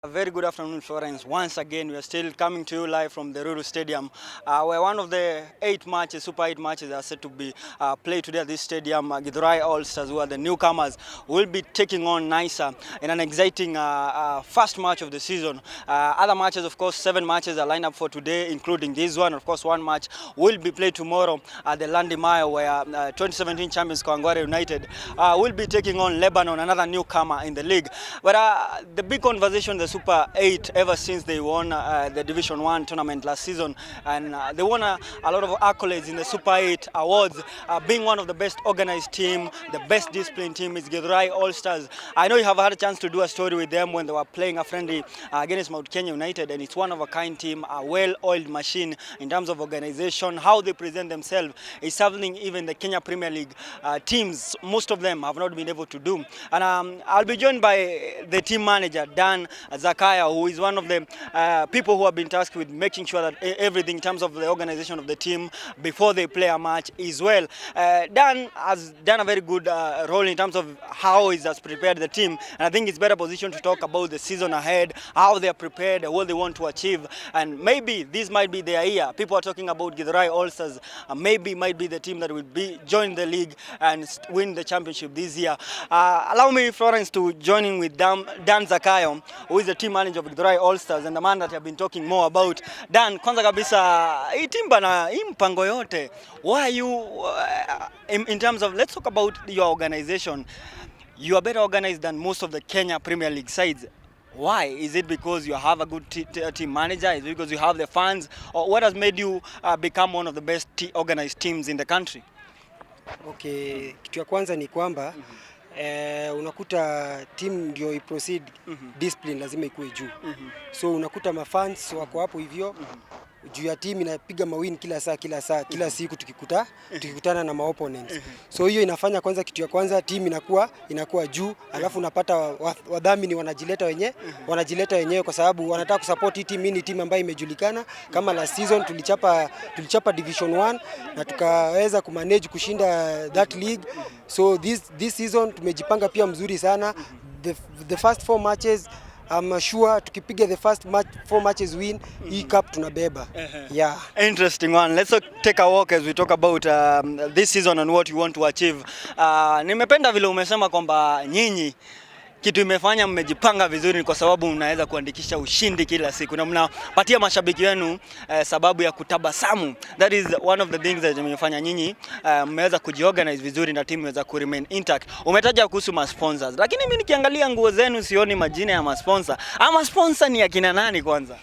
A very good afternoon, Florence. Once again, we are still coming to you live from the Ruru Stadium, where one of the Super 8 matches are set to be played today at this stadium. Githurai Allstars, who are the newcomers, will be taking on Nisa in an exciting first match of the season. Other matches, of course, 7 matches are lined up for today, including this one. Of course, one match will be played tomorrow at the Landi Maya, where 2017 champions Kawangware United will be taking on Lebanon, another newcomer in the league. But the big conversation, the Super 8, ever since they won the Division 1 tournament last season, and they won a lot of accolades in the Super 8 awards, being one of the best organized team, the best disciplined team is Githurai Allstars. I know you have had a chance to do a story with them when they were playing a friendly against Mount Kenya United, and it's one of a kind team, a well-oiled machine in terms of organization. How they present themselves is something even the Kenya Premier League teams, most of them have not been able to do. And I'll be joined by the team manager, Dan Zakayo, who is one of the people who have been tasked with making sure that everything in terms of the organization of the team before they play a match is well. Dan has done a very good role in terms of how he has prepared the team, and I think it's better positioned to talk about the season ahead, how they are prepared, what they want to achieve, and maybe this might be their year. People are talking about Githurai Allstars, maybe might be the team that will join the league and win the championship this year. Allow me, Florence, to join in with Dan Zakayo, who is the team manager of Githurai Allstars and the man that I've been talking more about. Dan, kwanza kabisa, hii team bana, hii mpango yote, why are you, in terms of, let's talk about your organization. You are better organized than most of the Kenya Premier League sides. Why? Is it because you have a good team manager? Is it because you have the fans? Or what has made you become one of the best organized teams in the country? Okay, kitu ya kwanza ni kwamba unakuta team ndio iproceed, discipline lazima ikuwe juu. So unakuta mafans wako hapo hivyo, juu ya team inapiga mawin kila siku tukikutana na opponents. So hiyo inafanya kwanza, kitu ya kwanza team inakuwa juu, alafu unapata wadhamini wanajileta wenyewe kwa sababu wanataka kusupport hii team. Ni team ambayo imejulikana. Kama last season tulichapa Division 1 na tukaweza kumanage kushinda that league. So this season tumejipanga pia mzuri sana. The first 4 matches, I'm sure tukipiga the first 4 matches win, hii cup tunabeba. Yeah. Interesting one. Let's take a walk as we talk about this season and what you want to achieve. Nimependa vile umesema kwamba nyinyi kitu imefanya mmejipanga vizuri kwa sababu mnaweza kuandikisha ushindi kila siku na mnapatia mashabiki wenu sababu ya kutabasamu. That is one of the things that imefanya nyinyi mmeweza kujiorganize vizuri na timu imeweza ku remain intact. Umetaja kuhusu ma sponsors, lakini mimi nikiangalia nguo zenu sioni majina ya ma sponsor. Ama sponsor ni akina nani kwanza?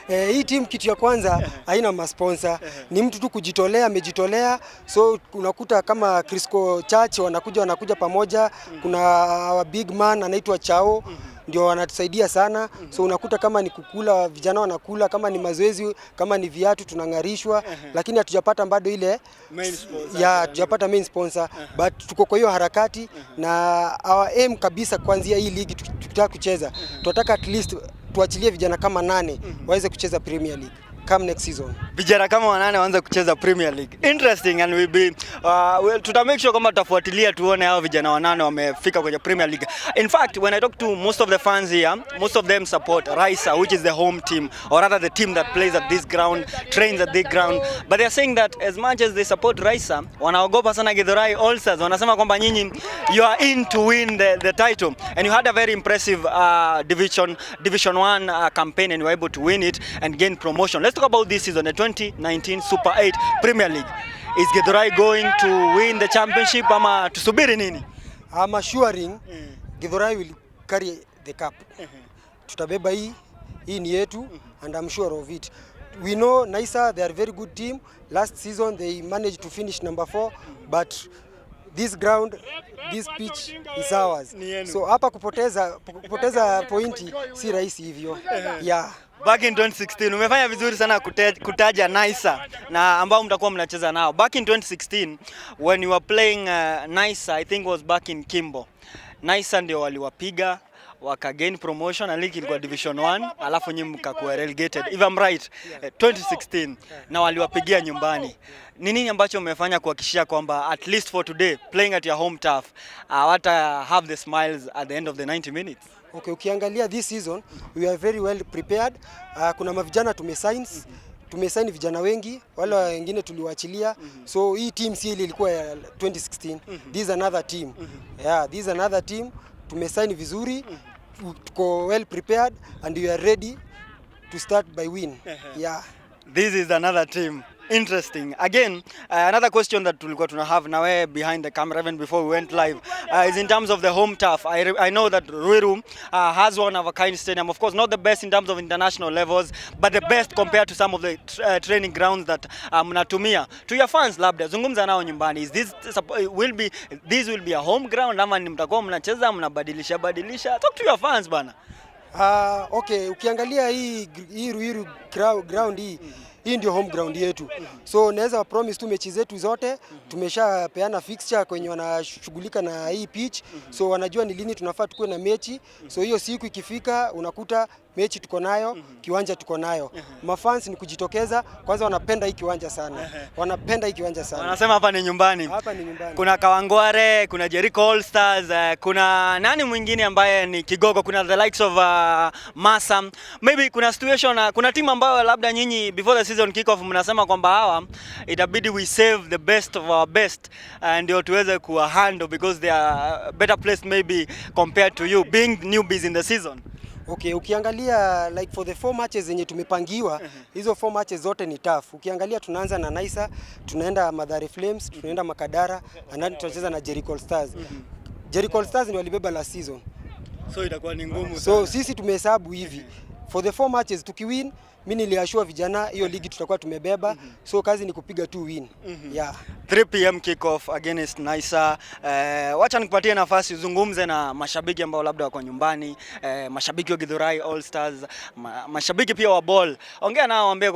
Hii team kitu ya kwanza haina ma sponsor. Ni mtu tu kujitolea, amejitolea. So unakuta kama Crisco Church wanakuja pamoja. Kuna big man anaitwa Chao, ndio wanatusaidia sana. So unakuta kama ni kukula, vijana wanakula, kama ni mazoezi, kama ni viatu tunangarishwa, lakini hatujapata bado ile main sponsor. Hatujapata main sponsor, but tuko kwa hiyo harakati na our aim kabisa kuanzia hii ligi tutaka kucheza. Tunataka at least tuachilie vijana kama 8 waweze kucheza Premier League come next season. Vijana kama 8 waanze kucheza Premier League. Interesting, and we'll be tuta make sure kama tutafuatilia tuone hao vijana 8 wamefika kwenye Premier League. In fact, when I talk to most of the fans here, most of them support Raisa, which is the home team, or rather the team that plays at this ground, trains at this ground. But they are saying that as much as they support Raisa, wanaogopa sana Githurai Allstars. Wanasema kwamba nyinyi you are in to win the title, and you had a very impressive Division 1 campaign, and you were able to win it and gain promotion. Let's talk about this season, the 2019 Super 8 Premier League. Is Githurai going to win the championship ama tusubiri nini? I'm assuring Githurai will carry the cup. Tutabeba hii ni yetu, and I'm sure of it. We know Nisa, they are a very good team. Last season they managed to finish number 4, but this ground, this pitch is ours. So hapa kupoteza pointi si rahisi hivyo. Yeah. Back in 2016 umefanya vizuri sana kutaja Nisa na ambao mtakuwa mnacheza nao. Back in 2016 when you were playing Nisa, I think was back in Kimbo. Nisa ndio waliwapiga waka-gain promotion, na ligi ilikuwa Division 1, alafu nyinyi mkakuwa relegated, if I'm right, 2016, na waliwapigia nyumbani. Ni nini ambacho mmefanya kuhakikisha kwamba at least for today, playing at your home turf, have the smiles at the end of the 90 minutes? Okay, ukiangalia this season we are very well prepared. Kuna mavijana tumesign vijana wengi, wale wengine tuliwaachilia. So hii team si ile ilikuwa ya 2016. This is another team. Yeah, this is another team. Tumesign vizuri, tuko well prepared and we are ready to start by win. Yeah. This is another team. Interesting. Again, another question that tulikuwa tuna have now behind the camera even before we went live is in terms of the home turf. I know that Ruiru has one of a kind stadium. Of course, not the best in terms of international levels, but the best compared to some of the training grounds that mnatumia. To your fans, labda zungumza nao nyumbani. Is this will be a home ground ama ni mtakuwa mnacheza mnabadilisha? Talk to your fans bana. Okay, ukiangalia hii Ruiru ground hii ndio home ground yetu. So naweza promise tu mechi zetu zote tumeshapeana fixture kwenye wanashughulika na hii pitch. So wanajua ni lini tunafaa tukue na mechi. So hiyo siku ikifika unakuta mechi tuko nayo, kiwanja tuko nayo. Mafans ni kujitokeza, kwanza wanapenda hii kiwanja sana. Wanapenda hii kiwanja sana. Wanasema hapa ni nyumbani. Hapa ni nyumbani. Kuna Kawangware, kuna Jericho Allstars, kuna nani mwingine ambaye ni kigogo, kuna the likes of Masa. Maybe kuna situation, kuna team ambayo labda nyinyi before the season kick off mnasema kwamba hawa itabidi we save the best of our best ndio tuweze kuwa handle because they are better placed maybe compared to you being newbies in the season. Okay, ukiangalia like for the 4 matches zenye tumepangiwa, hizo 4 matches zote ni tough. Ukiangalia tunaanza na Naisa, tunaenda Mathare Flames, tunaenda Makadara, and then tutacheza na Jericho Stars. Jericho Stars ni walibeba last season. So itakuwa ni ngumu sana. So sisi tumehesabu hivi. For the 4 matches tukiwin, mimi niliashua vijana hiyo ligi tutakuwa tumebeba. So kazi ni kupiga tu win. Yeah. 3 p.m. kick-off against Naisa. Wacha nikupatie nafasi uzungumze na mashabiki ambao labda wako nyumbani, mashabiki wa Githurai Allstars, mashabiki pia wa ball. Ongea nao waambie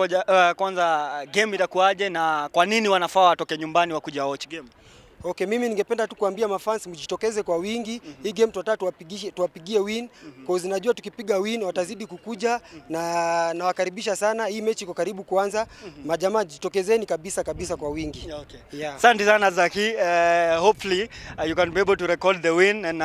kwanza game itakuwaje na kwa nini wanafaa watoke nyumbani wakuja watch game. Okay, mimi ningependa tu kuambia mafans mjitokeze kwa wingi. Hii game tutataka tuwapigie win cause najua tukipiga win watazidi kukuja na nawakaribisha sana. Hii mechi iko karibu kuanza. Majamaa jitokezeni kabisa kwa wingi. Okay. Yeah. Asante sana Zaki. Hopefully you can be able to record the win and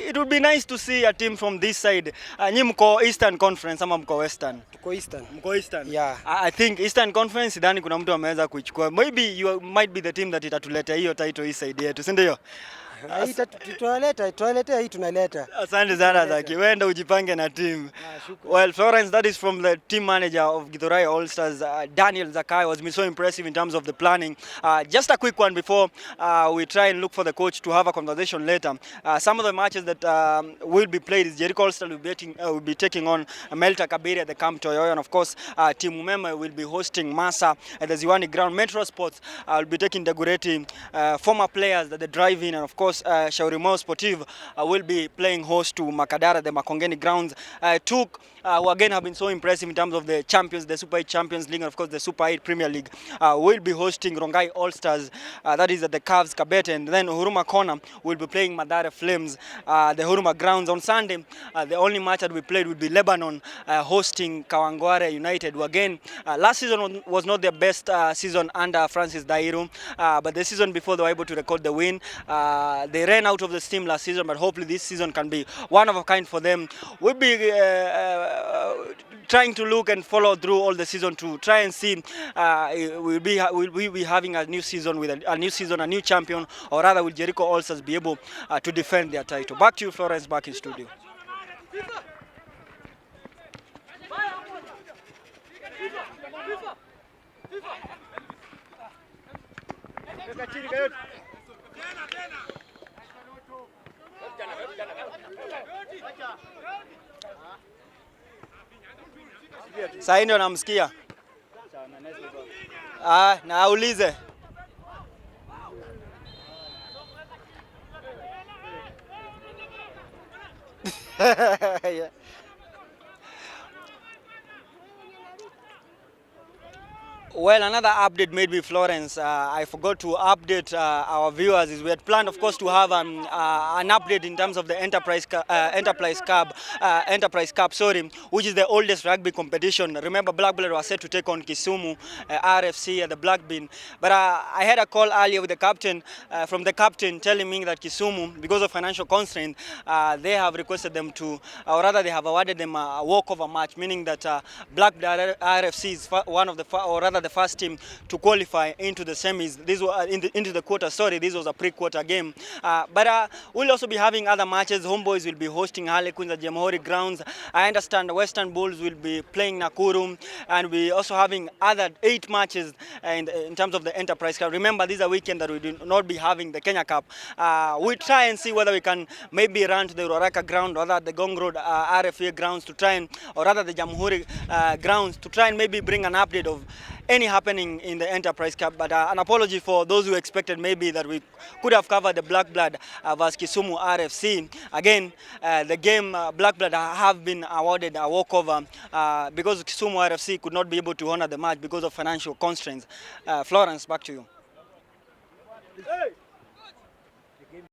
it would be nice to see a team from this side. Nyinyi mko Eastern Conference ama mko Western? Tuko Eastern. Mko Eastern? Yeah. I think Eastern Conference sidhani kuna mtu ameweza kuichukua. Maybe you might be the team that itatuleta hiyo title hii side yetu, si ndio? Tunaleta hii tunaleta. Asante sana Zaki. Wenda ujipange na team. Well, Florence, that is from the team manager of Githurai Allstars, Daniel Zakayo. Was been so impressive in terms of the planning. Just a quick one before we try and look for the coach to have a conversation later. Some of the matches that will be played is Jericho Allstars will be taking on Melta Kabiri at the Camp Toyoyo, and of course Team Umema will be hosting Masa at the Ziwani ground. Metro Sports will be taking the Gureti former players that they drive in, and of course Shaurimo Sportive will be playing host to Makadara, the Makongeni grounds. Who again have been so impressive in terms of the champions, the Super 8 Champions League, and of course the Super 8 Premier League, will be hosting Rongai Allstars, that is at the Cavs Kabete, and then Huruma Corner will be playing Mathare Flames, the Huruma grounds. On Sunday, the only match that we played would be Lebanon hosting Kawangware United, who again last season was not their best season under Francis Dairu, but the season before they were able to record the win. They ran out of the steam last season, but hopefully this season can be one of a kind for them. We'll be trying to look and follow through all the season to try and see we'll be having a new season with a new champion, or rather will Jericho Allstars be able to defend their title. Back to you, Florence, back in studio. Sasa ndio namsikia. Na aulize. Well, another update made by Florence. I forgot to update our viewers. Is we had planned, of course, to have an update in terms of the Enterprise Cup, sorry, which is the oldest rugby competition. Remember, Black Blood was set to take on Kisumu RFC at the Black Bean. But I had a call earlier with the captain, from the captain, telling me that Kisumu, because of financial constraint, they have requested them to, or rather, they have awarded them a walkover match, meaning that Black Blood RFC is one of the, or rather, the first team to qualify into the semis. This was into the quarter. Sorry, this was a pre-quarter game. But we'll also be having other matches. Homeboys will be hosting Harlequins at Jamhuri grounds. I understand the Western Bulls will be playing Nakuru, and we also having other 8 matches in terms of the Enterprise Cup. Remember, this is a weekend that we do not be having the Kenya Cup. We try and see whether we can maybe run to the Ruaraka ground, or the Gong Road RFA grounds to try and, or rather the Jamhuri grounds to try and maybe bring an update of any happening in the Enterprise Cup. But an apology for those who expected maybe that we could have covered the Black Blood versus Kisumu RFC. Again, the game Black Blood have been awarded a walkover because Kisumu RFC could not be able to honor the match because of financial constraints. Florence, back to you.